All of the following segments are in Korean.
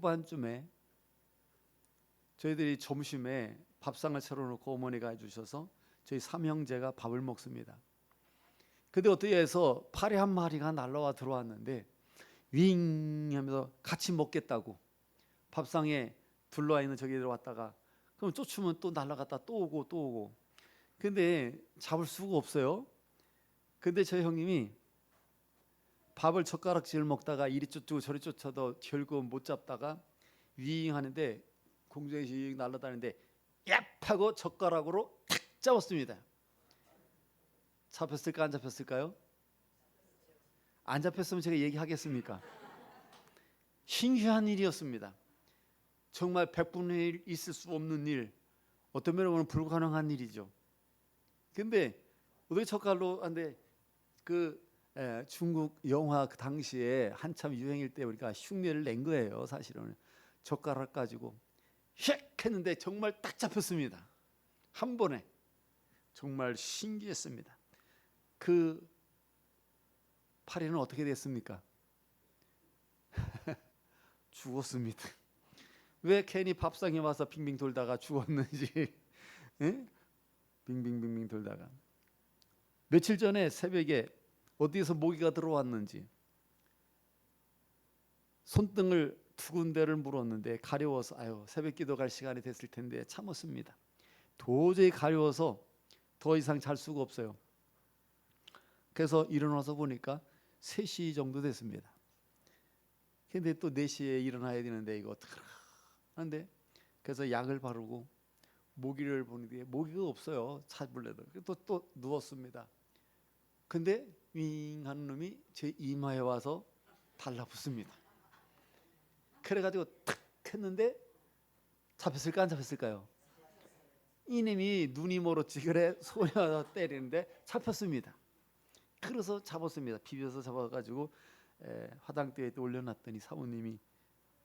후반쯤에 저희들이 점심에 밥상을 차려놓고 어머니가 해주셔서 저희 삼형제가 밥을 먹습니다. 근데 어떻게 해서 파리 한 마리가 날라와 들어왔는데 윙 하면서 같이 먹겠다고 밥상에 둘러와 있는 저기들 왔다가 그럼 쫓으면 또 날아갔다 또 오고 또 오고. 근데 잡을 수가 없어요. 근데 저희 형님이 밥을 젓가락질 먹다가 이리 쫓고 저리 쫓아도 결국 못 잡다가 윙 하는데 공중에 씩 날아다니는데 얍 하고 젓가락으로 탁 잡았습니다. 잡혔을까 안 잡혔을까요? 안 잡혔으면 제가 얘기하겠습니까? 신기한 일이었습니다. 정말 100분의 1 있을 수 없는 일, 어떤 면에는 불가능한 일이죠. 근데 어떻게 젓갈로 한데 중국 영화 그 당시에 한참 유행일 때 우리가 흉내를 낸 거예요. 사실은 젓가락 가지고 휙 했는데 정말 딱 잡혔습니다. 한 번에. 정말 신기했습니다. 그 파리는 어떻게 됐습니까? 죽었습니다. 왜 괜히 밥상에 와서 빙빙 돌다가 죽었는지. 예? 빙빙빙빙 돌다가 며칠 전에 새벽에 어디에서 모기가 들어왔는지 손등을 두 군데를 물었는데 가려워서 새벽 기도 갈 시간이 됐을 텐데 참았습니다. 도저히 가려워서 더 이상 잘 수가 없어요. 그래서 일어나서 보니까 3시 정도 됐습니다. 근데 또 4시에 일어나야 되는데 이거 어떡하나 하는데 그래서 약을 바르고 모기를 보는데 모기가 없어요. 찾을래도. 또 누웠습니다. 근데 윙 하는 놈이 제 이마에 와서 달라붙습니다. 그래가지고 탁 했는데 잡혔을까 안 잡혔을까요? 이놈이 눈이 멀었지 그래 손에 와서 때리는데 잡혔습니다. 그래서 잡았습니다. 비벼서 잡아가지고 화장대에 올려놨더니 사모님이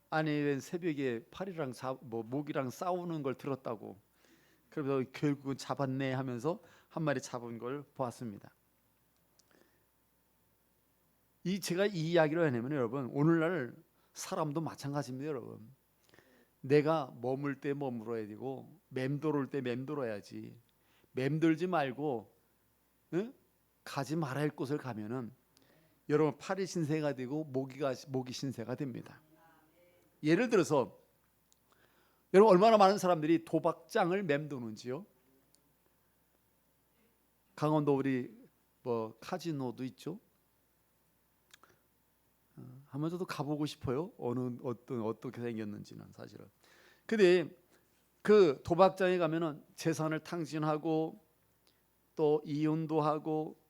아니 웬 새벽에 파리랑 모기랑 싸우는 걸 들었다고. 그래서 결국은 잡았네 하면서 한 마리 잡은 걸 보았습니다. 제가 이 이야기를 하냐면 여러분 오늘날 사람도 마찬가지입니다. 여러분 내가 머물 때 머물어야 되고 맴돌을 때 맴돌아야지. 맴돌지 말고 가지 말아야 할 곳을 가면은 여러분 파리 신세가 되고 모기 신세가 됩니다. 예를 들어서 여러분 얼마나 많은 사람들이 도박장을 맴도는지요. 강원도 우리 카지노도 있죠. 한번 저도 가보고 싶어요. 어떻게 생겼는지는 사실은. 근데 그 도박장에 가면은 재산을 탕진하고 또 이혼도 하고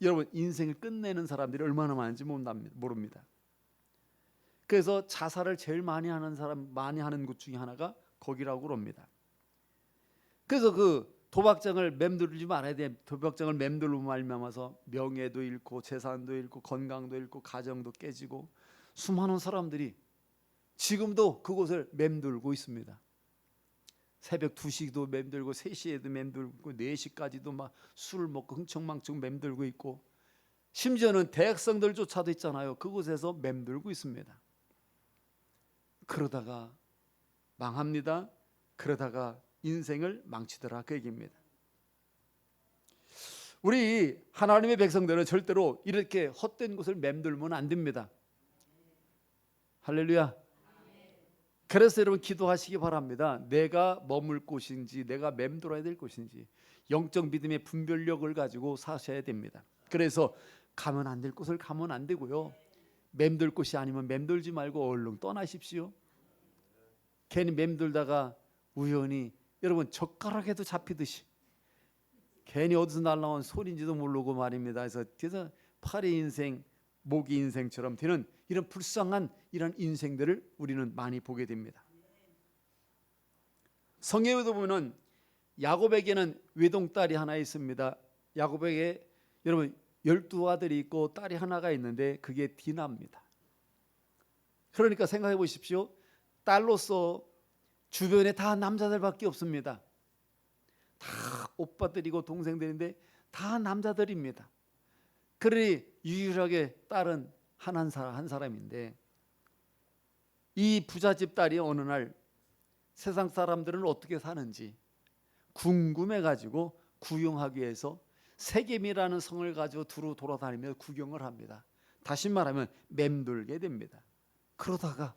여러분 인생을 끝내는 사람들이 얼마나 많은지 모릅니다. 그래서 자살을 제일 많이 하는 곳 중에 하나가 거기라고 그럽니다. 그래서 그 도박장을 맴돌지 말아야 돼. 도박장을 맴돌로 말미암아서 명예도 잃고 재산도 잃고 건강도 잃고 가정도 깨지고 수많은 사람들이 지금도 그곳을 맴돌고 있습니다. 새벽 2시도 맴돌고 3시에도 맴돌고 4시까지도 막 술을 먹고 흥청망청 맴돌고 있고 심지어는 대학생들조차도 있잖아요. 그곳에서 맴돌고 있습니다. 그러다가 망합니다. 그러다가 인생을 망치더라 그 얘기입니다. 우리 하나님의 백성들은 절대로 이렇게 헛된 곳을 맴돌면 안 됩니다. 할렐루야. 그래서 여러분 기도하시기 바랍니다. 내가 머물 곳인지 내가 맴돌아야 될 곳인지 영적 믿음의 분별력을 가지고 사셔야 됩니다. 그래서 가면 안 될 곳을 가면 안 되고요. 맴돌 곳이 아니면 맴돌지 말고 얼른 떠나십시오. 괜히 맴돌다가 우연히 여러분 젓가락에도 잡히듯이 괜히 어디서 날라온 소리인지도 모르고 말입니다. 그래서 파리 인생, 모기 인생처럼 되는 이런 불쌍한 이런 인생들을 우리는 많이 보게 됩니다. 성경에도 보면 야곱에게는 외동딸이 하나 있습니다. 야곱에게 여러분 12아들이 있고 딸이 하나가 있는데 그게 디나입니다. 그러니까 생각해 보십시오. 딸로서 주변에 다 남자들밖에 없습니다. 다 오빠들이고 동생들인데 다 남자들입니다. 그러니 유일하게 딸은 한 사람인데 이 부잣집 딸이 어느 날 세상 사람들은 어떻게 사는지 궁금해가지고 구경하기 위해서 세겜이라는 성을 가지고 두루 돌아다니며 구경을 합니다. 다시 말하면 맴돌게 됩니다. 그러다가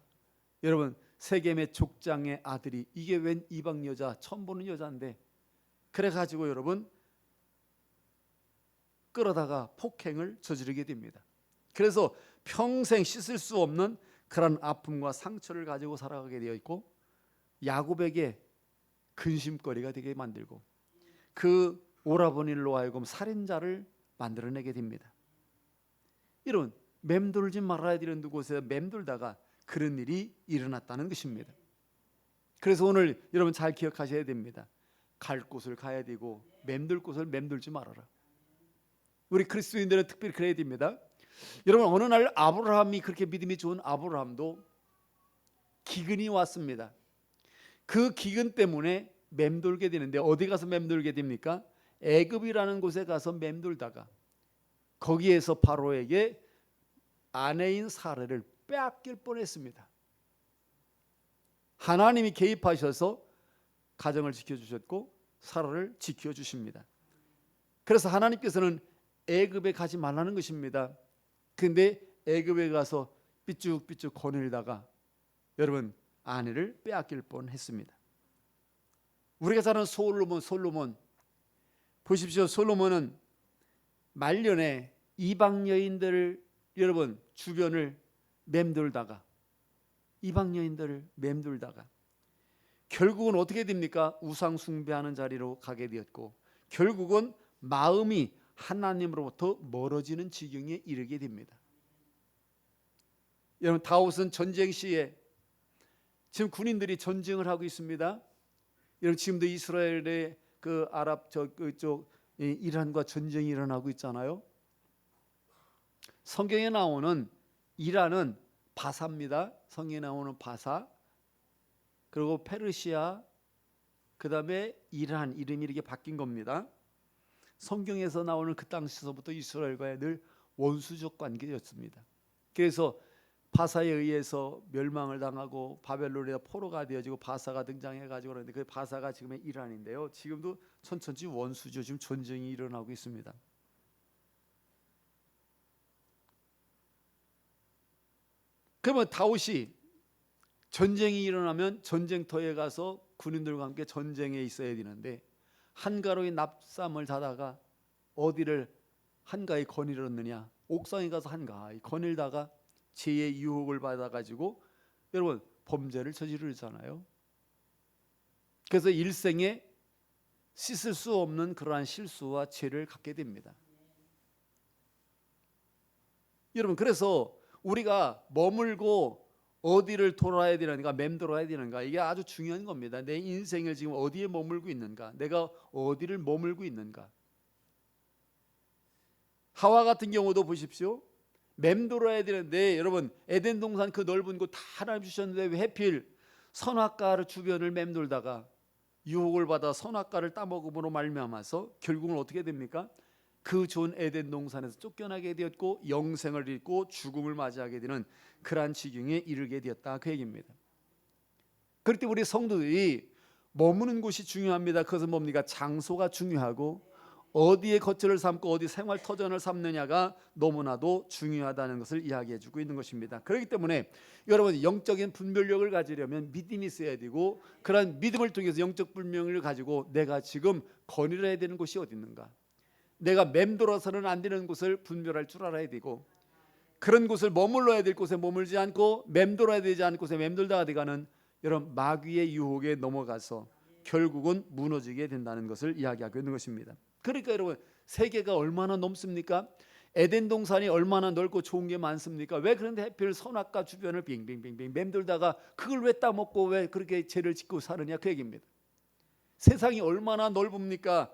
여러분, 세겜의 족장의 아들이, 이게 웬 이방 여자, 처음 보는 여자인데, 그래가지고 여러분 끌어다가 폭행을 저지르게 됩니다. 그래서 평생 씻을 수 없는 그런 아픔과 상처를 가지고 살아가게 되어 있고, 야곱에게 근심거리가 되게 만들고, 그 오라버니로 하여금 살인자를 만들어내게 됩니다. 이런 맴돌지 말아야 되는 곳에 맴돌다가 그런 일이 일어났다는 것입니다. 그래서 오늘 여러분 잘 기억하셔야 됩니다. 갈 곳을 가야 되고 맴돌 곳을 맴돌지 말아라. 우리 그리스도인들은 특별히 그래야 됩니다. 여러분, 어느 날 아브라함이, 그렇게 믿음이 좋은 아브라함도 기근이 왔습니다. 그 기근 때문에 맴돌게 되는데, 어디 가서 맴돌게 됩니까? 애굽이라는 곳에 가서 맴돌다가 거기에서 바로에게 아내인 사라를 빼앗길 뻔했습니다. 하나님이 개입하셔서 가정을 지켜주셨고 사라를 지켜주십니다. 그래서 하나님께서는 애굽에 가지 말라는 것입니다. 그런데 애굽에 가서 삐쭉삐쭉 거닐다가 여러분 아내를 빼앗길 뻔했습니다. 우리가 잘 아는 솔로몬 보십시오. 솔로몬은 말년에 이방 여인들을 여러분 주변을 맴돌다가, 이방 여인들을 맴돌다가 결국은 어떻게 됩니까? 우상 숭배하는 자리로 가게 되었고, 결국은 마음이 하나님으로부터 멀어지는 지경에 이르게 됩니다. 여러분, 다윗은 전쟁 시에, 지금 군인들이 전쟁을 하고 있습니다. 여러분, 지금도 이스라엘의 그 아랍 그쪽 이란과 전쟁이 일어나고 있잖아요. 성경에 나오는 이란은 바사입니다. 성경에 나오는 바사, 그리고 페르시아, 그 다음에 이란, 이름이 이렇게 바뀐 겁니다. 성경에서 나오는 그 당시서부터 이스라엘과의 늘 원수적 관계였습니다. 그래서 바사에 의해서 멸망을 당하고 바벨론에 포로가 되어지고 바사가 등장해가지고 그러는데, 그 바사가 지금의 이란인데요. 지금도 천천히 원수죠. 지금 전쟁이 일어나고 있습니다. 그러면 다윗이 전쟁이 일어나면 전쟁터에 가서 군인들과 함께 전쟁에 있어야 되는데, 한가로이 납삼을 자다가 어디를 한가히 거닐었느냐? 옥상에 가서 한가히 거닐다가 죄의 유혹을 받아가지고 여러분 범죄를 저지르잖아요. 그래서 일생에 씻을 수 없는 그러한 실수와 죄를 갖게 됩니다. 여러분, 그래서 우리가 머물고 어디를 돌아야 되는가, 맴돌아야 되는가, 이게 아주 중요한 겁니다. 내 인생을 지금 어디에 머물고 있는가, 내가 어디를 머물고 있는가. 하와 같은 경우도 보십시오. 맴돌아야 되는데, 여러분 에덴 동산 그 넓은 곳 다 하나님 주셨는데 왜 하필 선악과를 주변을 맴돌다가 유혹을 받아 선악과를 따먹음으로 말미암아서 결국은 어떻게 됩니까? 그 좋은 에덴 동산에서 쫓겨나게 되었고 영생을 잃고 죽음을 맞이하게 되는 그러한 지경에 이르게 되었다, 그 얘기입니다. 그럴 때 우리 성도들이 머무는 곳이 중요합니다. 그것은 뭡니까? 장소가 중요하고 어디에 거처를 삼고 어디 생활 터전을 삼느냐가 너무나도 중요하다는 것을 이야기해 주고 있는 것입니다. 그렇기 때문에 여러분, 영적인 분별력을 가지려면 믿음이 있어야 되고, 그런 믿음을 통해서 영적 분별력을 가지고 내가 지금 거닐어야 되는 곳이 어디 있는가, 내가 맴돌아서는 안 되는 곳을 분별할 줄 알아야 되고, 그런 곳을 머물러야 될 곳에 머물지 않고 맴돌아야 되지 않은 곳에 맴돌다가 돼가는 여러분 마귀의 유혹에 넘어가서 결국은 무너지게 된다는 것을 이야기하고 있는 것입니다. 그러니까 여러분, 세계가 얼마나 넓습니까? 에덴 동산이 얼마나 넓고 좋은 게 많습니까? 왜 그런데 하필 선악과 주변을 빙빙빙빙 맴돌다가 그걸 왜 따먹고 왜 그렇게 죄를 짓고 사느냐, 그 얘기입니다. 세상이 얼마나 넓습니까?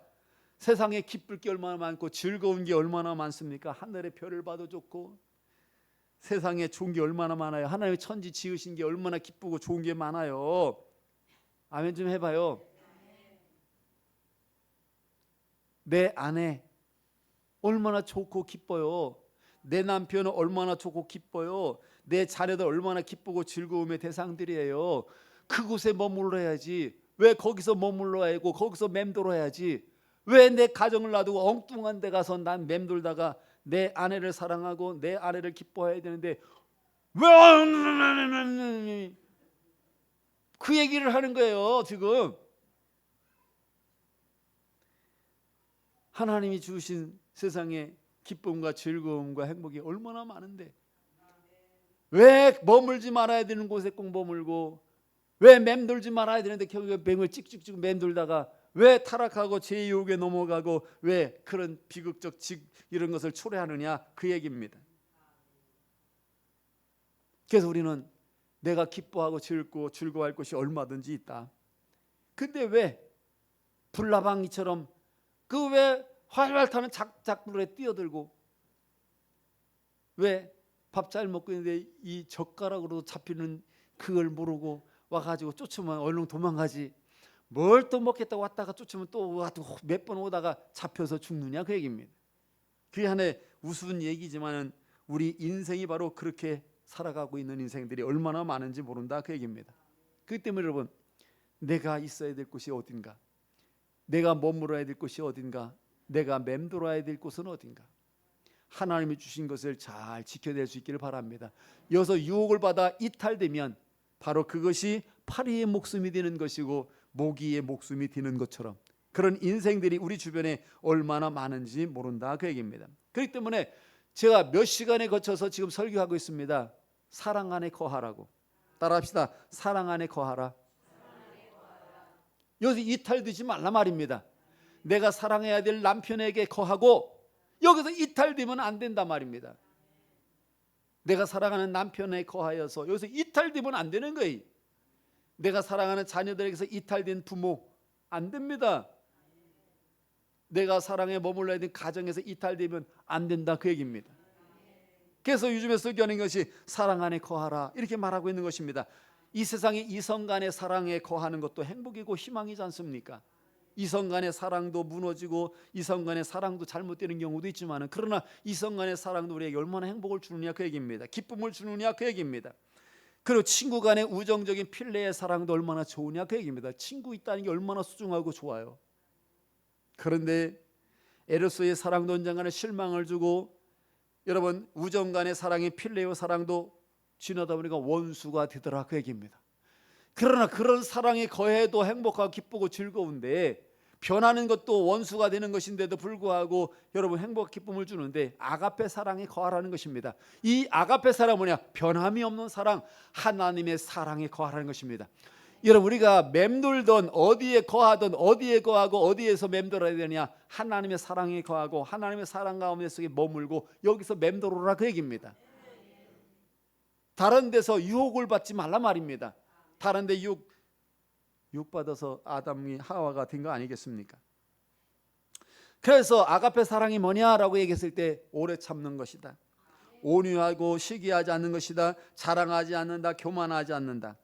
세상에 기쁠 게 얼마나 많고 즐거운 게 얼마나 많습니까? 하늘의 별을 봐도 좋고 세상에 좋은 게 얼마나 많아요. 하나님의 천지 지으신 게 얼마나 기쁘고 좋은 게 많아요. 아멘 좀 해봐요. 내 아내 얼마나 좋고 기뻐요. 내 남편은 얼마나 좋고 기뻐요. 내 자녀들 얼마나 기쁘고 즐거움의 대상들이에요. 그곳에 머물러야지. 왜 거기서 머물러야 하고 거기서 맴돌아야지. 왜 내 가정을 놔두고 엉뚱한 데 가서 난 맴돌다가 내 아내를 사랑하고 내 아내를 기뻐해야 되는데 왜 그 얘기를 하는 거예요. 지금 하나님이 주신 세상에 기쁨과 즐거움과 행복이 얼마나 많은데 왜 머물지 말아야 되는 곳에 꼭 머물고 왜 맴돌지 말아야 되는데 결국에 뱀을 찍찍찍 맴돌다가 왜 타락하고 죄의 유혹에 넘어가고 왜 그런 비극적 이런 것을 초래하느냐 그 얘기입니다. 그래서 우리는 내가 기뻐하고 즐거워할 것이 얼마든지 있다. 근데 왜 불나방이처럼 그 왜 활활 타는 작물에 뛰어들고 왜 밥 잘 먹고 있는데 이 젓가락으로 잡히는 그걸 모르고 와가지고 쫓으면 얼른 도망가지. 뭘 또 먹겠다고 왔다가 쫓으면 또 몇 번 오다가 잡혀서 죽느냐 그 얘기입니다. 그게 하나의 우스운 얘기지만은 우리 인생이 바로 그렇게 살아가고 있는 인생들이 얼마나 많은지 모른다 그 얘기입니다. 그렇기 때문에 여러분 내가 있어야 될 곳이 어딘가, 내가 머물러야 될 곳이 어딘가, 내가 맴돌아야 될 곳은 어딘가, 하나님이 주신 것을 잘 지켜낼 수 있기를 바랍니다. 여기서 유혹을 받아 이탈되면 바로 그것이 파리의 목숨이 되는 것이고 모기의 목숨이 되는 것처럼 그런 인생들이 우리 주변에 얼마나 많은지 모른다 그 얘기입니다. 그렇기 때문에 제가 몇 시간에 거쳐서 지금 설교하고 있습니다. 사랑 안에 거하라고. 따라합시다. 사랑 안에 거하라. 여기서 이탈되지 말라 말입니다. 내가 사랑해야 될 남편에게 거하고 여기서 이탈되면 안 된단 말입니다. 내가 사랑하는 남편에 거하여서 여기서 이탈되면 안 되는 거예요. 내가 사랑하는 자녀들에게서 이탈된 부모 안 됩니다. 내가 사랑에 머물러야 될 가정에서 이탈되면 안 된다 그 얘기입니다. 그래서 요즘에 설교하는 것이 사랑 안에 거하라 이렇게 말하고 있는 것입니다. 이 세상에 이성 간의 사랑에 거하는 것도 행복이고 희망이지 않습니까? 이성 간의 사랑도 무너지고 이성 간의 사랑도 잘못되는 경우도 있지만 그러나 이성 간의 사랑도 우리에게 얼마나 행복을 주느냐 그 얘기입니다. 기쁨을 주느냐 그 얘기입니다. 그리고 친구 간의 우정적인 필레의 사랑도 얼마나 좋으냐 그 얘기입니다. 친구 있다는 게 얼마나 소중하고 좋아요. 그런데 에로스의 사랑도 언젠가는 실망을 주고 여러분 우정 간의 사랑이 필레의 사랑도 지나다 보니까 원수가 되더라 그 얘기입니다. 그러나 그런 사랑에 거해도 행복하고 기쁘고 즐거운데 변하는 것도 원수가 되는 것인데도 불구하고 여러분 행복 기쁨을 주는데 아가페 사랑에 거하라는 것입니다. 이 아가페 사랑은 뭐냐? 변함이 없는 사랑, 하나님의 사랑에 거하라는 것입니다. 여러분 우리가 맴돌던 어디에 거하던 어디에 거하고 어디에서 맴돌아야 되냐? 하나님의 사랑에 거하고 하나님의 사랑 가운데 속에 머물고 여기서 맴돌아라 그 얘기입니다. 다른 데서 유혹을 받지 말라 말입니다. 다른 데 유혹받아서 아담이 하와가 된 거 아니겠습니까? 그래서 아가페 사랑이 뭐냐라고 얘기했을 때 오래 참는 것이다. 온유하고 시기하지 않는 것이다. 자랑하지 않는다. 교만하지 않는다.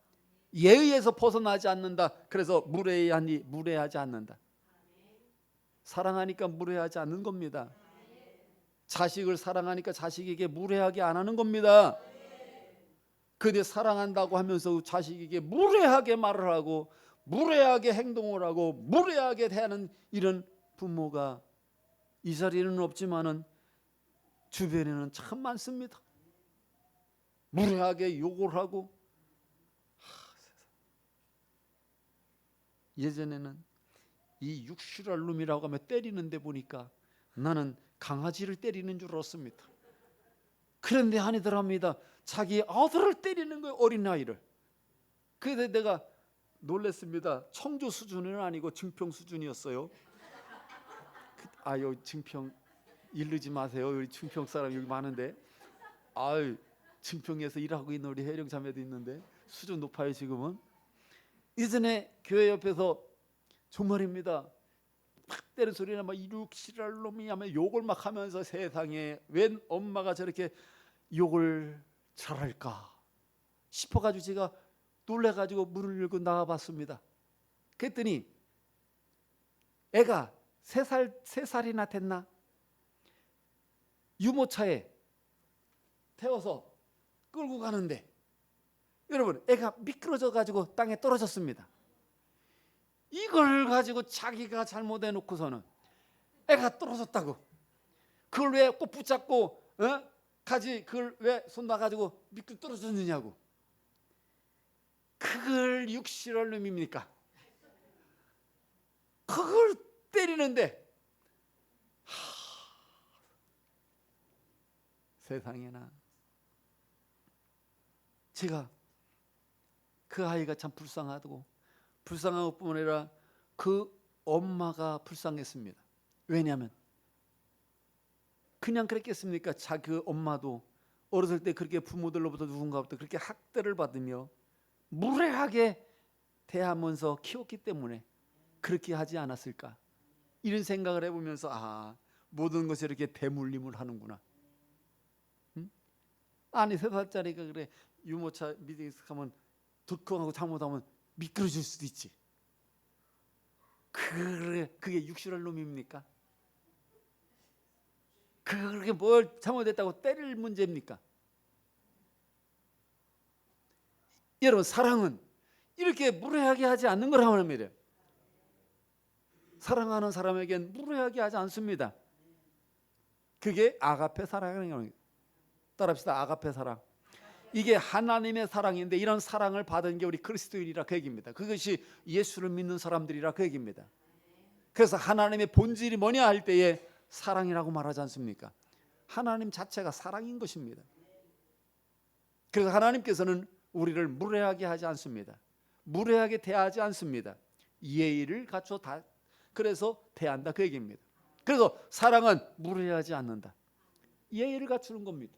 예의에서 벗어나지 않는다. 그래서 무례하지 않는다. 사랑하니까 무례하지 않는 겁니다. 자식을 사랑하니까 자식에게 무례하게 안 하는 겁니다. 근데 사랑한다고 하면서 자식에게 무례하게 말을 하고 무례하게 행동을 하고 무례하게 대하는 이런 부모가 이 자리에는 없지만은 주변에는 참 많습니다. 무례하게 욕을 하고 예전에는 이 육실할 놈이라고 하면 때리는데 보니까 나는 강아지를 때리는 줄 알았습니다. 그런데 아니더랍니다. 자기 아들을 때리는 거예요. 어린아이를. 그래서 내가 놀랐습니다. 청조 수준은 아니고 증평 수준이었어요. 여기 증평 이르지 마세요. 여기 증평 사람 여기 많은데. 증평에서 일하고 있는 우리 혜령 자매도 있는데 수준 높아요 지금은. 이전에 교회 옆에서 정말입니다. 팍 때리는 소리나 막 이룩실할 놈이 하면 욕을 막 하면서 세상에 웬 엄마가 저렇게 욕을 잘할까 싶어가지고 제가 놀래가지고 문을 열고 나가봤습니다. 그랬더니 애가 3살이나 됐나? 유모차에 태워서 끌고 가는데 여러분 애가 미끄러져 가지고 땅에 떨어졌습니다. 이걸 가지고 자기가 잘못해 놓고서는 애가 떨어졌다고 그걸 왜 꼭 붙잡고 가지 그걸 왜 손 놔가지고 미끄러 떨어졌느냐고. 그걸 육실할 놈입니까? 그걸 때리는데 세상에나. 제가 그 아이가 참 불쌍한 것뿐 아니라 그 엄마가 불쌍했습니다. 왜냐하면 그냥 그랬겠습니까? 그 엄마도 어렸을 때 그렇게 부모들로부터 누군가부터 그렇게 학대를 받으며 무례하게 대하면서 키웠기 때문에 그렇게 하지 않았을까? 이런 생각을 해보면서 모든 것이 이렇게 대물림을 하는구나. 아니 3살짜리가 그래 유모차 밑에 가면 덜컹하고 잘못하면 미끄러질 수도 있지. 그게 육실할 놈입니까? 그렇게 뭘 잘못했다고 때릴 문제입니까? 여러분 사랑은 이렇게 무례하게 하지 않는 거라고 말이에요. 사랑하는 사람에겐 무례하게 하지 않습니다. 그게 아가페 사랑이라는 거예요. 따라합시다. 아가페 사랑. 이게 하나님의 사랑인데 이런 사랑을 받은 게 우리 그리스도인이라 그 얘기입니다. 그것이 예수를 믿는 사람들이라 그 얘기입니다. 그래서 하나님의 본질이 뭐냐 할 때에 사랑이라고 말하지 않습니까? 하나님 자체가 사랑인 것입니다. 그래서 하나님께서는 우리를 무례하게 하지 않습니다. 무례하게 대하지 않습니다. 예의를 갖춰 그래서 대한다 그 얘기입니다. 그래서 사랑은 무례하지 않는다. 예의를 갖추는 겁니다.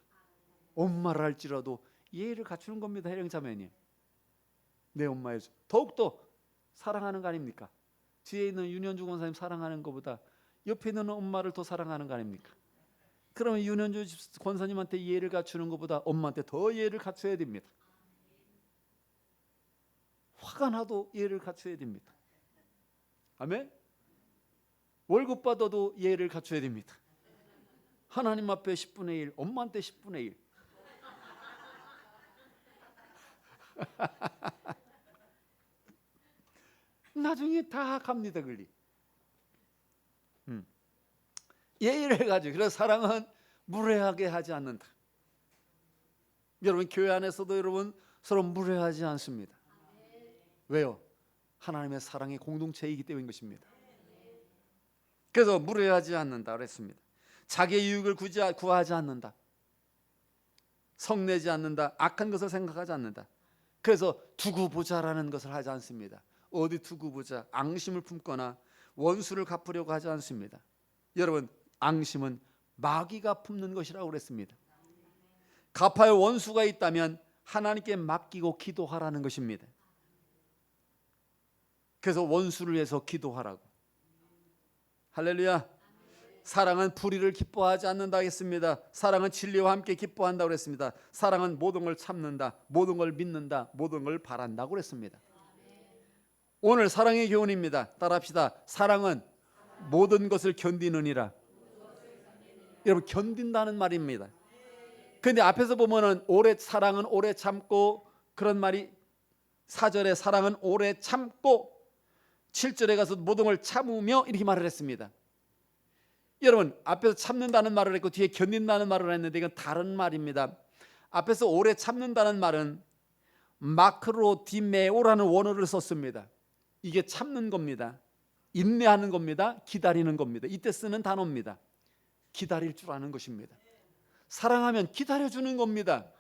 엄마를 할지라도 예의를 갖추는 겁니다. 혜령자매님, 내 엄마의 더욱더 사랑하는 거 아닙니까? 뒤에 있는 윤현주 권사님 사랑하는 것보다 옆에 있는 엄마를 더 사랑하는 거 아닙니까? 그러면 윤현주 권사님한테 예의를 갖추는 것보다 엄마한테 더 예의를 갖춰야 됩니다. 화가 나도 예의를 갖춰야 됩니다. 아멘? 월급 받아도 예의를 갖춰야 됩니다. 하나님 앞에 10분의 1, 엄마한테 10분의 1. 나중에 다 갑니다. 그리 예의를 해가지고. 그래서 사랑은 무례하게 하지 않는다. 여러분 교회 안에서도 여러분 서로 무례하지 않습니다. 왜요? 하나님의 사랑의 공동체이기 때문인 것입니다. 그래서 무례하지 않는다 그랬습니다. 자기의 유익을 구하지 않는다. 성내지 않는다. 악한 것을 생각하지 않는다. 그래서 두고 보자라는 것을 하지 않습니다. 어디 두고 보자, 앙심을 품거나 원수를 갚으려고 하지 않습니다. 여러분 앙심은 마귀가 품는 것이라고 그랬습니다. 갚아야 원수가 있다면 하나님께 맡기고 기도하라는 것입니다. 그래서 원수를 위해서 기도하라고. 할렐루야. 사랑은 불의를 기뻐하지 않는다 했습니다. 사랑은 진리와 함께 기뻐한다고 그랬습니다. 사랑은 모든 걸 참는다, 모든 걸 믿는다, 모든 걸 바란다고 그랬습니다. 오늘 사랑의 교훈입니다. 따라합시다. 사랑은 모든 것을 견디느니라. 여러분 견딘다는 말입니다. 그런데 앞에서 보면은 사랑은 오래 참고 그런 말이 4절에 사랑은 오래 참고 7절에 가서 모든 걸 참으며 이렇게 말을 했습니다. 여러분 앞에서 참는다는 말을 했고 뒤에 견딘다는 말을 했는데 이건 다른 말입니다. 앞에서 오래 참는다는 말은 마크로디메오라는 원어를 썼습니다. 이게 참는 겁니다. 인내하는 겁니다. 기다리는 겁니다. 이때 쓰는 단어입니다. 기다릴 줄 아는 것입니다. 사랑하면 기다려주는 겁니다.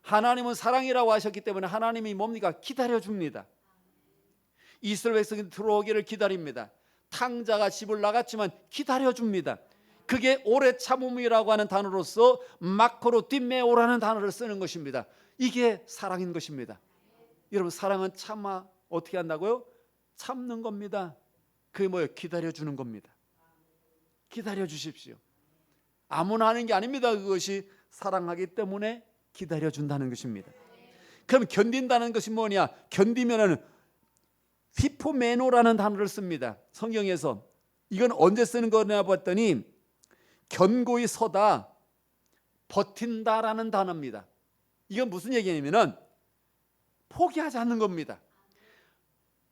하나님은 사랑이라고 하셨기 때문에 하나님이 뭡니까? 기다려줍니다. 이스라엘 백성이 들어오기를 기다립니다. 탕자가 집을 나갔지만 기다려줍니다. 그게 오래 참음이라고 하는 단어로서 마크로디메오라는 단어를 쓰는 것입니다. 이게 사랑인 것입니다. 여러분 사랑은 어떻게 한다고요? 참는 겁니다. 그게 뭐예요? 기다려주는 겁니다. 기다려주십시오. 아무나 하는 게 아닙니다. 그것이 사랑하기 때문에 기다려준다는 것입니다. 그럼 견딘다는 것이 뭐냐? 견디면은 히포메노라는 단어를 씁니다. 성경에서. 이건 언제 쓰는 거냐 봤더니 견고히 서다, 버틴다라는 단어입니다. 이건 무슨 얘기냐면은 포기하지 않는 겁니다.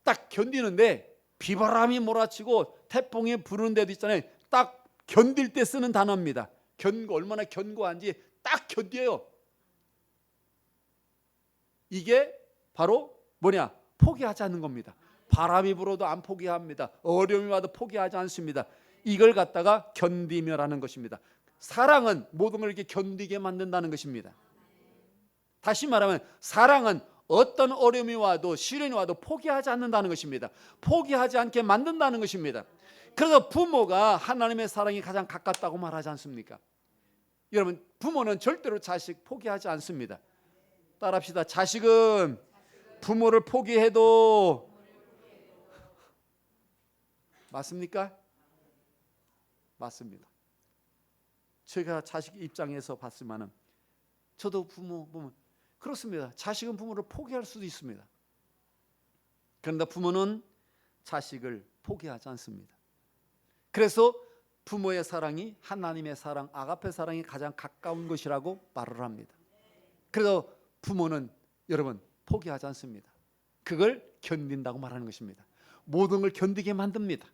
딱 견디는데 비바람이 몰아치고 태풍이 부는 데도 있잖아요. 딱 견딜 때 쓰는 단어입니다. 얼마나 견고한지 딱 견뎌요. 이게 바로 뭐냐? 포기하지 않는 겁니다. 바람이 불어도 안 포기합니다. 어려움이 와도 포기하지 않습니다. 이걸 갖다가 견디며라는 것입니다. 사랑은 모든 걸 이렇게 견디게 만든다는 것입니다. 다시 말하면 사랑은 어떤 어려움이 와도 시련이 와도 포기하지 않는다는 것입니다. 포기하지 않게 만든다는 것입니다. 그래서 부모가 하나님의 사랑이 가장 가깝다고 말하지 않습니까? 여러분, 부모는 절대로 자식 포기하지 않습니다. 따라합시다. 자식은 부모를 포기해도 맞습니까? 맞습니다. 제가 자식 입장에서 봤지만은 저도 부모 보면 그렇습니다. 자식은 부모를 포기할 수도 있습니다. 그런데 부모는 자식을 포기하지 않습니다. 그래서 부모의 사랑이 하나님의 사랑, 아가페 사랑이 가장 가까운 것이라고 말을 합니다. 그래서 부모는 여러분 포기하지 않습니다. 그걸 견딘다고 말하는 것입니다. 모든 걸 견디게 만듭니다.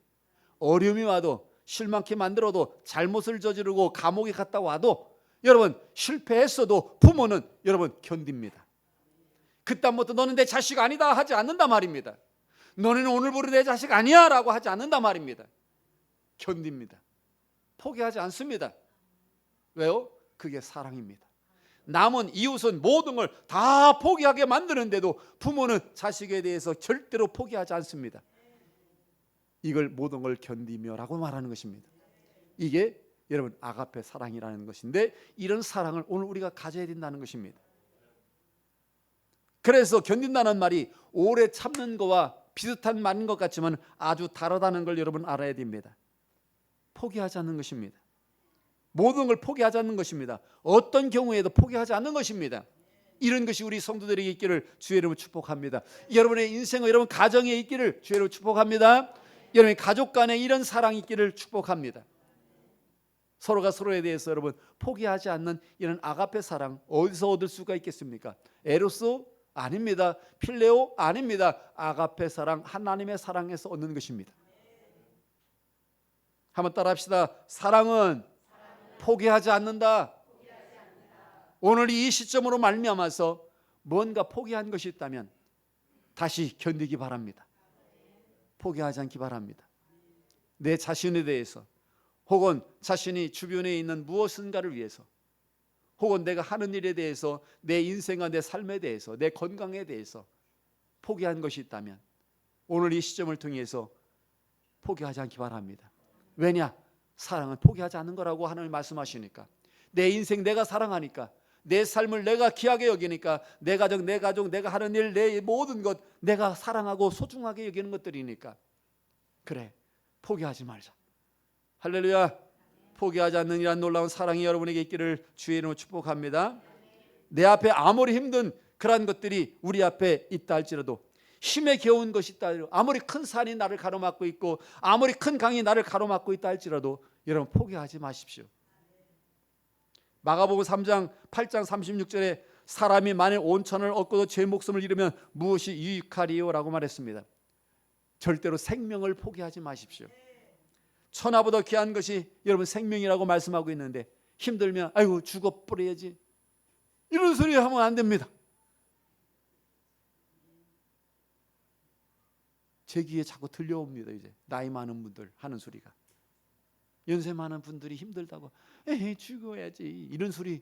어려움이 와도 실망케 만들어도 잘못을 저지르고 감옥에 갔다 와도 여러분 실패했어도 부모는 여러분 견딥니다. 그다음부터 너는 내 자식 아니다 하지 않는다 말입니다. 너는 오늘부로 내 자식 아니야 라고 하지 않는다 말입니다. 견딥니다. 포기하지 않습니다. 왜요? 그게 사랑입니다. 남은 이웃은 모든 걸 다 포기하게 만드는데도 부모는 자식에 대해서 절대로 포기하지 않습니다. 이걸 모든 걸 견디며라고 말하는 것입니다. 이게 여러분 아가페 사랑이라는 것인데 이런 사랑을 오늘 우리가 가져야 된다는 것입니다. 그래서 견딘다는 말이 오래 참는 거와 비슷한 말인 것 같지만 아주 다르다는 걸 여러분 알아야 됩니다. 포기하지 않는 것입니다. 모든 걸 포기하지 않는 것입니다. 어떤 경우에도 포기하지 않는 것입니다. 이런 것이 우리 성도들에게 있기를 주의 이름으로 축복합니다. 여러분의 인생과 여러분 가정에 있기를 주의 이름으로 축복합니다. 여러분의 가족 간에 이런 사랑이 있기를 축복합니다. 서로가 서로에 대해서 여러분 포기하지 않는 이런 아가페 사랑 어디서 얻을 수가 있겠습니까? 에로스? 아닙니다. 필레오? 아닙니다. 아가페 사랑, 하나님의 사랑에서 얻는 것입니다. 한번 따라합시다. 사랑은 포기하지 않는다. 오늘 이 시점으로 말미암아서 뭔가 포기한 것이 있다면 다시 견디기 바랍니다. 포기하지 않기 바랍니다. 내 자신에 대해서 혹은 자신이 주변에 있는 무엇인가를 위해서 혹은 내가 하는 일에 대해서 내 인생과 내 삶에 대해서 내 건강에 대해서 포기한 것이 있다면 오늘 이 시점을 통해서 포기하지 않기 바랍니다. 왜냐? 사랑은 포기하지 않는 거라고 하나님 말씀하시니까 내 인생 내가 사랑하니까 내 삶을 내가 귀하게 여기니까 내 가정, 내가 하는 일, 내 모든 것 내가 사랑하고 소중하게 여기는 것들이니까 그래 포기하지 말자. 할렐루야. 포기하지 않는 이런 놀라운 사랑이 여러분에게 있기를 주의 이름으로 축복합니다. 내 앞에 아무리 힘든 그러한 것들이 우리 앞에 있다 할지라도 힘에 겨운 것이 있다 할지라도 아무리 큰 산이 나를 가로막고 있고 아무리 큰 강이 나를 가로막고 있다 할지라도 여러분 포기하지 마십시오. 마가복음 3장 8장 36절에 사람이 만일 온천을 얻고도 제 목숨을 잃으면 무엇이 유익하리요? 라고 말했습니다. 절대로 생명을 포기하지 마십시오. 천하보다 귀한 것이 여러분 생명이라고 말씀하고 있는데 힘들면 아이고 죽어버려야지 이런 소리 하면 안 됩니다. 제 귀에 자꾸 들려옵니다. 이제 나이 많은 분들 하는 소리가 연세 많은 분들이 힘들다고 에이 죽어야지 이런 소리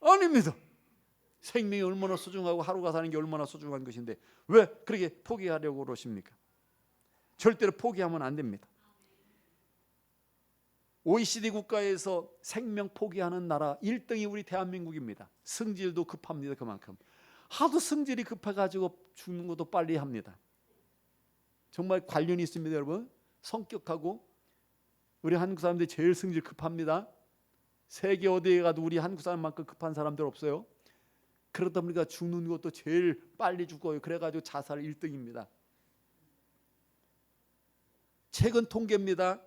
아닙니다. 생명이 얼마나 소중하고 하루가 사는 게 얼마나 소중한 것인데 왜 그렇게 포기하려고 그러십니까? 절대로 포기하면 안 됩니다. OECD 국가에서 생명 포기하는 나라 1등이 우리 대한민국입니다. 성질도 급합니다. 그만큼 하도 성질이 급해가지고 죽는 것도 빨리 합니다. 정말 관련이 있습니다. 여러분 성격하고 우리 한국 사람들이 제일 성질 급합니다. 세계 어디에 가도 우리 한국 사람만큼 급한 사람들 없어요. 그러다 보니까 죽는 것도 제일 빨리 죽어요. 그래가지고 자살 1등입니다. 최근 통계입니다.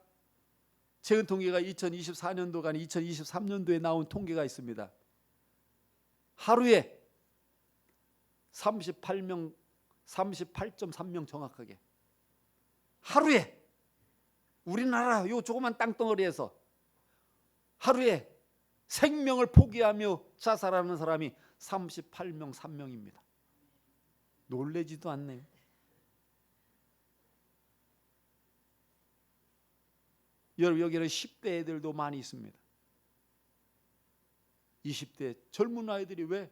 최근 통계가 2024년도가 아닌 2023년도에 나온 통계가 있습니다. 하루에 38명, 38.3명 정확하게 하루에 우리나라 요 조그만 땅덩어리에서 하루에 생명을 포기하며 자살하는 사람이 38명 3명입니다. 놀래지도 않네요. 여러분 여기는 10대 애들도 많이 있습니다. 20대 젊은 아이들이 왜?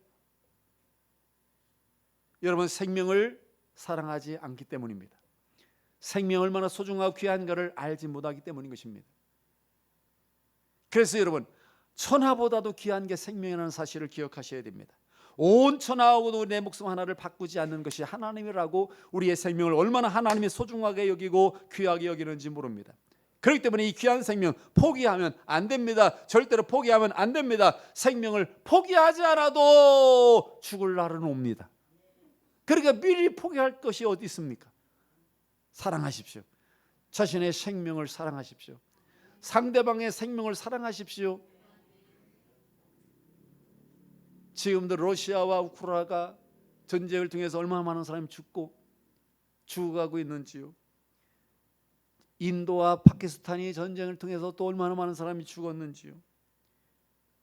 여러분 생명을 사랑하지 않기 때문입니다. 생명이 얼마나 소중하고 귀한가를 알지 못하기 때문인 것입니다. 그래서 여러분 천하보다도 귀한 게 생명이라는 사실을 기억하셔야 됩니다. 온 천하하고도 내 목숨 하나를 바꾸지 않는 것이 하나님이라고 우리의 생명을 얼마나 하나님이 소중하게 여기고 귀하게 여기는지 모릅니다. 그렇기 때문에 이 귀한 생명 포기하면 안 됩니다. 절대로 포기하면 안 됩니다. 생명을 포기하지 않아도 죽을 날은 옵니다. 그러니까 미리 포기할 것이 어디 있습니까? 사랑하십시오. 자신의 생명을 사랑하십시오. 상대방의 생명을 사랑하십시오. 지금도 러시아와 우크라이나가 전쟁을 통해서 얼마나 많은 사람이 죽어가고 있는지요. 인도와 파키스탄이 전쟁을 통해서 또 얼마나 많은 사람이 죽었는지요.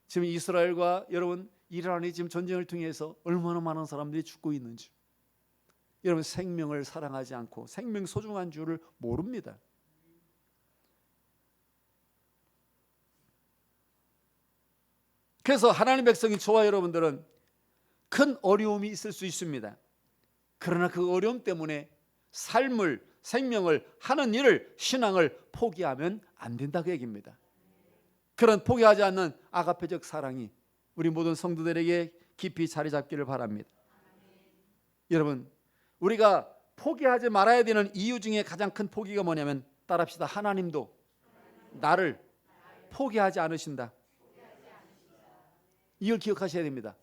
지금 이스라엘과 여러분 이란이 지금 전쟁을 통해서 얼마나 많은 사람들이 죽고 있는지. 여러분 생명을 사랑하지 않고 생명 소중한 줄을 모릅니다. 그래서 하나님의 백성인 저와 여러분들은 큰 어려움이 있을 수 있습니다. 그러나 그 어려움 때문에 삶을, 생명을, 하는 일을, 신앙을 포기하면 안 된다고 얘기입니다. 그런 포기하지 않는 아가페적 사랑이 우리 모든 성도들에게 깊이 자리 잡기를 바랍니다. 여러분 우리가 포기하지 말아야 되는 이유 중에 가장 큰 포기가 뭐냐면 따라합시다. 하나님도 나를 포기하지 않으신다. 이걸 기억하셔야 됩니다.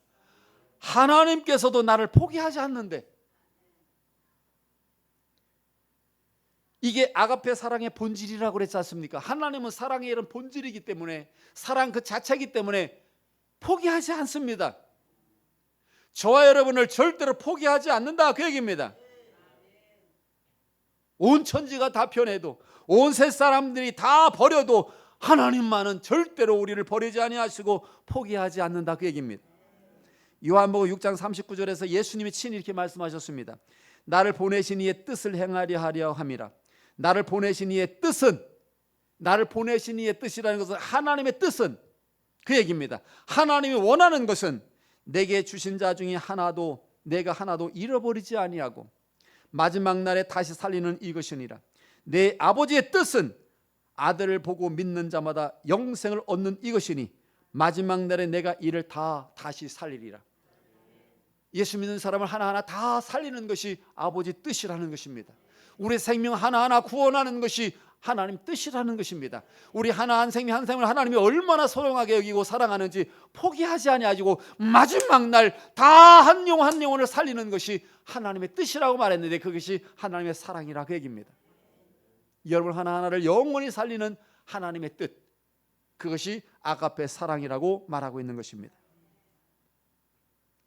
하나님께서도 나를 포기하지 않는데, 이게 아가페 사랑의 본질이라고 그랬지 않습니까? 하나님은 사랑의 이런 본질이기 때문에, 사랑 그 자체이기 때문에 포기하지 않습니다. 저와 여러분을 절대로 포기하지 않는다 그 얘기입니다. 온 천지가 다 변해도, 온 세 사람들이 다 버려도 하나님만은 절대로 우리를 버리지 아니하시고 포기하지 않는다 그 얘기입니다. 요한복음 6장 39절에서 예수님이 친히 이렇게 말씀하셨습니다. 나를 보내신 이의 뜻을 행하려 하려 함이라. 나를 보내신 이의 뜻은, 나를 보내신 이의 뜻이라는 것은 하나님의 뜻은 그 얘기입니다. 하나님이 원하는 것은 내게 주신 자 중에 하나도, 내가 하나도 잃어버리지 아니하고 마지막 날에 다시 살리는 이것이니라. 내 아버지의 뜻은 아들을 보고 믿는 자마다 영생을 얻는 이것이니 마지막 날에 내가 이를 다시 살리리라. 예수 믿는 사람을 하나하나 다 살리는 것이 아버지 뜻이라는 것입니다. 우리 생명 하나하나 구원하는 것이 하나님 뜻이라는 것입니다. 우리 하나 한 생명 한 생명을 하나님이 얼마나 소중하게 여기고 사랑하는지 포기하지 아니하시고 마지막 날 다 한 영혼 한 영혼을 살리는 것이 하나님의 뜻이라고 말했는데, 그것이 하나님의 사랑이라 그 얘기입니다. 여러분 하나하나를 영원히 살리는 하나님의 뜻, 그것이 아가페 사랑이라고 말하고 있는 것입니다.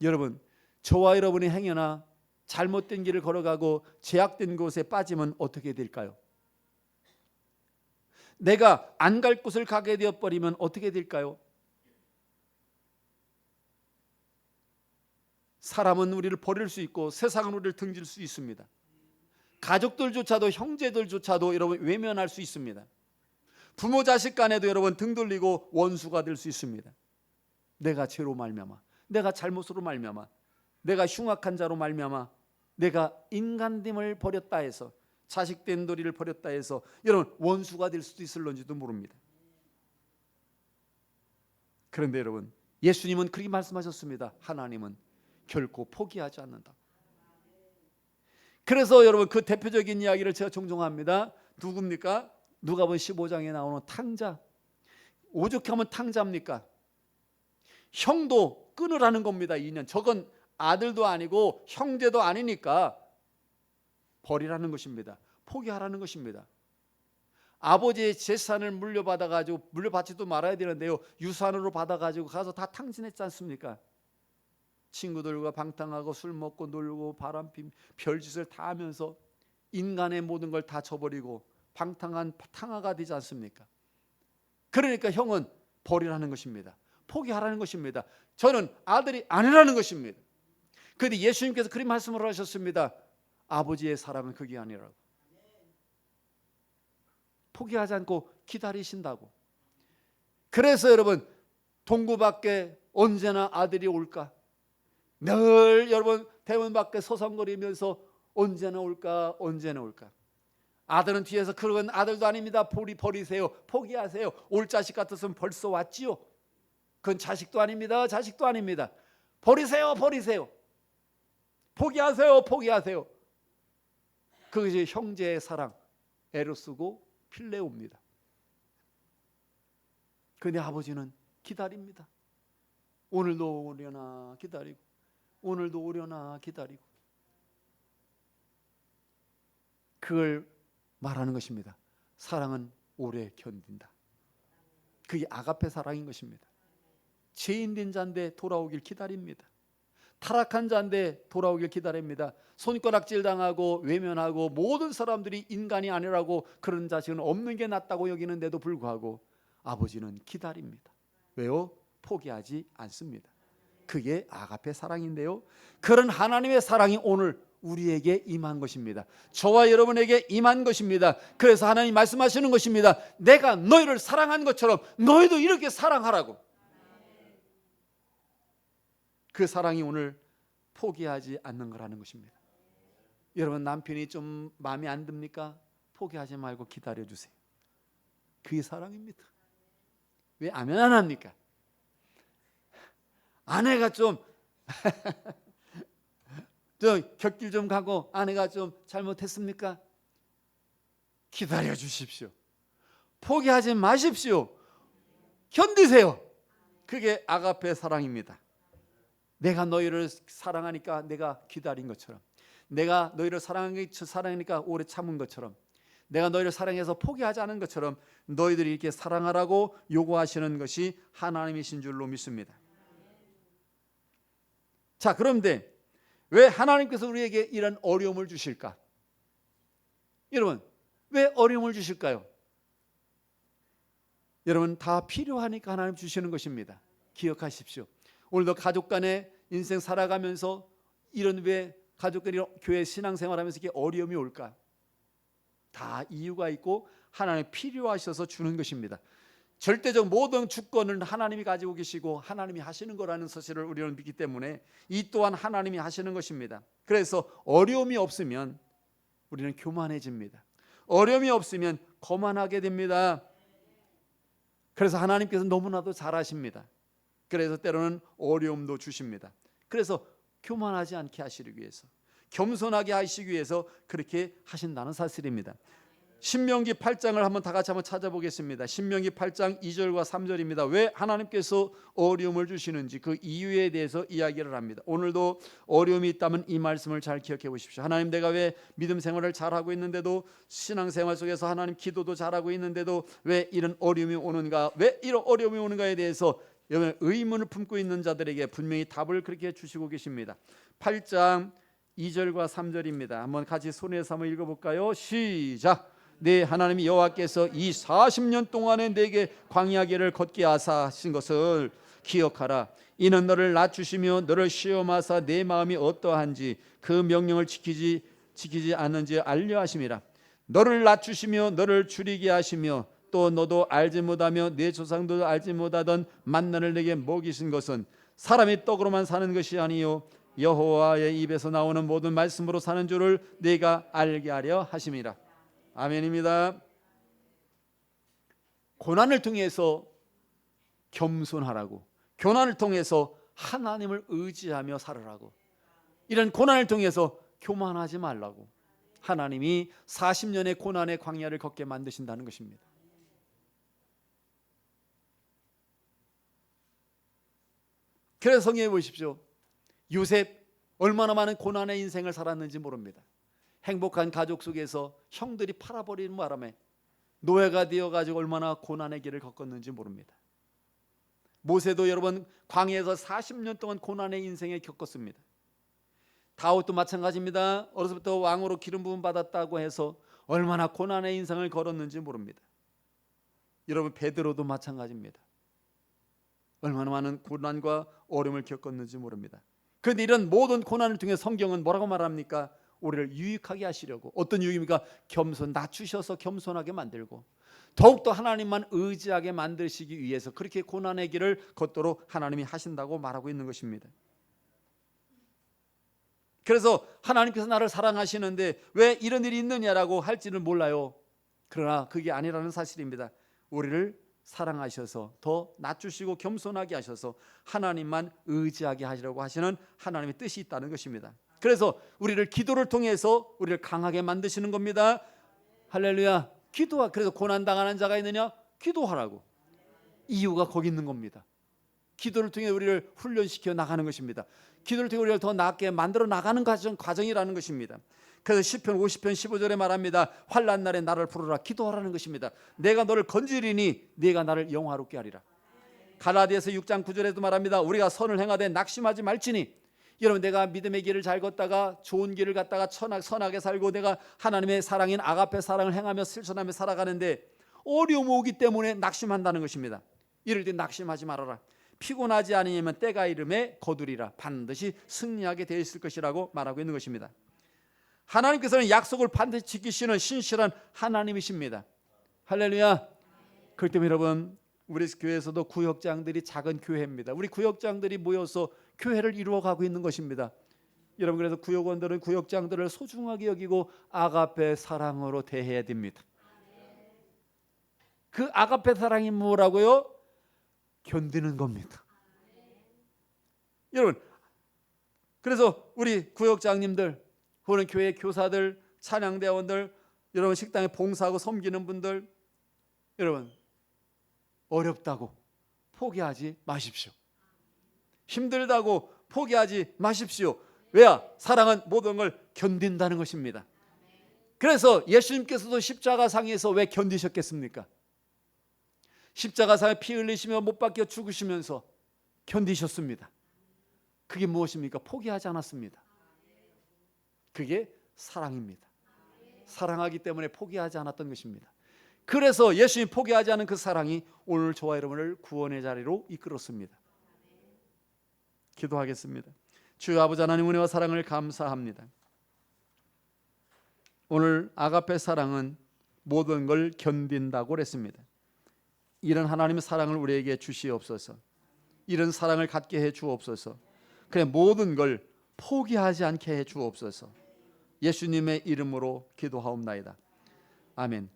여러분 저와 여러분이 행여나 잘못된 길을 걸어가고 제약된 곳에 빠지면 어떻게 될까요? 내가 안 갈 곳을 가게 되어버리면 어떻게 될까요? 사람은 우리를 버릴 수 있고 세상은 우리를 등질 수 있습니다. 가족들조차도, 형제들조차도 여러분 외면할 수 있습니다. 부모 자식 간에도 여러분 등 돌리고 원수가 될 수 있습니다. 내가 죄로 말미암아, 내가 잘못으로 말미암아, 내가 흉악한 자로 말미암아, 내가 인간됨을 버렸다 해서, 자식된 도리를 버렸다 해서 여러분 원수가 될 수도 있을런지도 모릅니다. 그런데 여러분 예수님은 그렇게 말씀하셨습니다. 하나님은 결코 포기하지 않는다. 그래서 여러분 그 대표적인 이야기를 제가 종종 합니다. 누굽니까? 누가복음 15장에 나오는 탕자. 오죽하면 탕자입니까? 형도 끊으라는 겁니다. 2년. 저건 아들도 아니고 형제도 아니니까 버리라는 것입니다. 포기하라는 것입니다. 아버지의 재산을 물려받아가지고, 물려받지도 말아야 되는데요, 유산으로 받아가지고 가서 다 탕진했지 않습니까? 친구들과 방탕하고 술 먹고 놀고 바람피 별짓을 다 하면서 인간의 모든 걸 다 저버리고 방탕한 탕아가 되지 않습니까? 그러니까 형은 버리라는 것입니다. 포기하라는 것입니다. 저는 아들이 아니라는 것입니다. 그런데 예수님께서 그런 말씀을 하셨습니다. 아버지의 사랑은 그게 아니라고. 포기하지 않고 기다리신다고. 그래서 여러분, 동구 밖에 언제나 아들이 올까? 늘 여러분 대문 밖에 서성거리면서 언제나 올까, 언제나 올까? 아들은 뒤에서 그런 아들도 아닙니다. 버리세요, 포기하세요. 올 자식 같았으면 벌써 왔지요. 그건 자식도 아닙니다. 자식도 아닙니다. 버리세요, 버리세요. 포기하세요, 포기하세요. 그것이 형제의 사랑, 에로스고 필레오입니다. 그런데 아버지는 기다립니다. 오늘도 오려나 기다리고, 오늘도 오려나 기다리고. 그걸 말하는 것입니다. 사랑은 오래 견딘다. 그게 아가페 사랑인 것입니다. 죄인된 자인데 돌아오길 기다립니다. 타락한 자인데 돌아오길 기다립니다. 손가락질 당하고 외면하고 모든 사람들이 인간이 아니라고 그런 자식은 없는 게 낫다고 여기는데도 불구하고 아버지는 기다립니다. 왜요? 포기하지 않습니다. 그게 아가페 사랑인데요, 그런 하나님의 사랑이 오늘 우리에게 임한 것입니다. 저와 여러분에게 임한 것입니다. 그래서 하나님 말씀하시는 것입니다. 내가 너희를 사랑한 것처럼 너희도 이렇게 사랑하라고. 그 사랑이 오늘 포기하지 않는 거라는 것입니다. 여러분, 남편이 좀 마음에 안 듭니까? 포기하지 말고 기다려주세요. 그게 사랑입니다. 왜 아멘 안 합니까? 아내가 좀 저 곁길 좀 가고 아내가 좀 잘못했습니까? 기다려 주십시오. 포기하지 마십시오. 견디세요. 그게 아가페 사랑입니다. 내가 너희를 사랑하니까 내가 기다린 것처럼, 내가 너희를 사랑하니까 오래 참은 것처럼, 내가 너희를 사랑해서 포기하지 않은 것처럼 너희들이 이렇게 사랑하라고 요구하시는 것이 하나님이신 줄로 믿습니다. 자, 그런데 왜 하나님께서 우리에게 이런 어려움을 주실까? 여러분, 왜 어려움을 주실까요? 여러분, 다 필요하니까 하나님 주시는 것입니다. 기억하십시오. 오늘도 가족 간의 인생 살아가면서 이런, 왜 가족끼리 교회 신앙생활하면서 이렇게 어려움이 올까? 다 이유가 있고 하나님 필요하셔서 주는 것입니다. 절대적 모든 주권은 하나님이 가지고 계시고 하나님이 하시는 거라는 사실을 우리는 믿기 때문에 이 또한 하나님이 하시는 것입니다. 그래서 어려움이 없으면 우리는 교만해집니다. 어려움이 없으면 거만하게 됩니다. 그래서 하나님께서 너무나도 잘하십니다. 그래서 때로는 어려움도 주십니다. 그래서 교만하지 않게 하시기 위해서, 겸손하게 하시기 위해서 그렇게 하신다는 사실입니다. 신명기 8장을 한번 다 같이 한번 찾아보겠습니다. 신명기 8장 2절과 3절입니다. 왜 하나님께서 어려움을 주시는지 그 이유에 대해서 이야기를 합니다. 오늘도 어려움이 있다면 이 말씀을 잘 기억해 보십시오. 하나님, 내가 왜 믿음 생활을 잘하고 있는데도, 신앙생활 속에서 하나님 기도도 잘하고 있는데도 왜 이런 어려움이 오는가, 왜 이런 어려움이 오는가에 대해서 의문을 품고 있는 자들에게 분명히 답을 그렇게 주시고 계십니다. 8장 2절과 3절입니다. 한번 같이 손에서 한번 읽어볼까요? 시작. 네 하나님 여호와께서 이 40년 동안에 내게 광야길을 걷게 하신 것을 기억하라. 이는 너를 낮추시며 너를 시험하사 내 마음이 어떠한지 그 명령을 지키지 않는지 알려 하심이라. 너를 낮추시며 너를 줄이게 하시며 또 너도 알지 못하며 내 조상도 알지 못하던 만나를 내게 먹이신 것은 사람이 떡으로만 사는 것이 아니요 여호와의 입에서 나오는 모든 말씀으로 사는 줄을 네가 알게 하려 하심이라. 아멘입니다. 고난을 통해서 겸손하라고, 고난을 통해서 하나님을 의지하며 살으라고, 이런 고난을 통해서 교만하지 말라고 하나님이 40년의 고난의 광야를 걷게 만드신다는 것입니다. 그래서 성경에 보십시오. 요셉 얼마나 많은 고난의 인생을 살았는지 모릅니다. 행복한 가족 속에서 형들이 팔아버리는 바람에 노예가 되어가지고 얼마나 고난의 길을 겪었는지 모릅니다. 모세도 여러분 광야에서 40년 동안 고난의 인생에 겪었습니다. 다윗도 마찬가지입니다. 어려서부터 왕으로 기름 부음 받았다고 해서 얼마나 고난의 인생을 걸었는지 모릅니다. 여러분 베드로도 마찬가지입니다. 얼마나 많은 고난과 어려움을 겪었는지 모릅니다. 그런데 이런 모든 고난을 통해 성경은 뭐라고 말합니까? 우리를 유익하게 하시려고. 어떤 유익입니까? 낮추셔서 겸손하게 만들고 더욱더 하나님만 의지하게 만드시기 위해서 그렇게 고난의 길을 걷도록 하나님이 하신다고 말하고 있는 것입니다. 그래서 하나님께서 나를 사랑하시는데 왜 이런 일이 있느냐라고 할지는 몰라요. 그러나 그게 아니라는 사실입니다. 우리를 사랑하셔서 더 낮추시고 겸손하게 하셔서 하나님만 의지하게 하시려고 하시는 하나님의 뜻이 있다는 것입니다. 그래서 우리를 기도를 통해서 우리를 강하게 만드시는 겁니다. 할렐루야. 기도하. 그래서 고난당하는 자가 있느냐? 기도하라고. 이유가 거기 있는 겁니다. 기도를 통해 우리를 훈련시켜 나가는 것입니다. 기도를 통해 우리를 더 낫게 만들어 나가는 과정이라는 것입니다. 그래서 시편 50편 15절에 말합니다. 환난 날에 나를 부르라. 기도하라는 것입니다. 내가 너를 건지리니 네가 나를 영화롭게 하리라. 갈라디아서 6장 9절에도 말합니다. 우리가 선을 행하되 낙심하지 말지니. 여러분 내가 믿음의 길을 잘 걷다가 좋은 길을 갔다가 선하게 살고 내가 하나님의 사랑인 아가페 사랑을 행하며 실천하며 살아가는데 어려움이 오기 때문에 낙심한다는 것입니다. 이럴 때 낙심하지 말아라. 피곤하지 않으면 때가 이름에 거두리라. 반드시 승리하게 되어 있을 것이라고 말하고 있는 것입니다. 하나님께서는 약속을 반드시 지키시는 신실한 하나님이십니다. 할렐루야. 그렇기 때문에 여러분 우리 교회에서도 구역장들이 작은 교회입니다. 우리 구역장들이 모여서 교회를 이루어가고 있는 것입니다. 여러분 그래서 구역원들은 구역장들을 소중하게 여기고 아가페 사랑으로 대해야 됩니다. 그 아가페 사랑이 뭐라고요? 견디는 겁니다. 여러분 그래서 우리 구역장님들 혹은 교회 교사들 찬양대원들 여러분 식당에 봉사하고 섬기는 분들 여러분 어렵다고 포기하지 마십시오. 힘들다고 포기하지 마십시오. 왜야? 사랑은 모든 걸 견딘다는 것입니다. 그래서 예수님께서도 십자가상에서 왜 견디셨겠습니까? 십자가상에 피 흘리시며 못 박혀 죽으시면서 견디셨습니다. 그게 무엇입니까? 포기하지 않았습니다. 그게 사랑입니다. 사랑하기 때문에 포기하지 않았던 것입니다. 그래서 예수님이 포기하지 않은 그 사랑이 오늘 저와 여러분을 구원의 자리로 이끌었습니다. 기도하겠습니다. 주여 아버지 하나님 은혜와 사랑을 감사합니다. 오늘 아가페 사랑은 모든 걸 견딘다고 그랬습니다. 이런 하나님의 사랑을 우리에게 주시옵소서. 이런 사랑을 갖게 해 주옵소서. 그래 모든 걸 포기하지 않게 해 주옵소서. 예수님의 이름으로 기도하옵나이다. 아멘.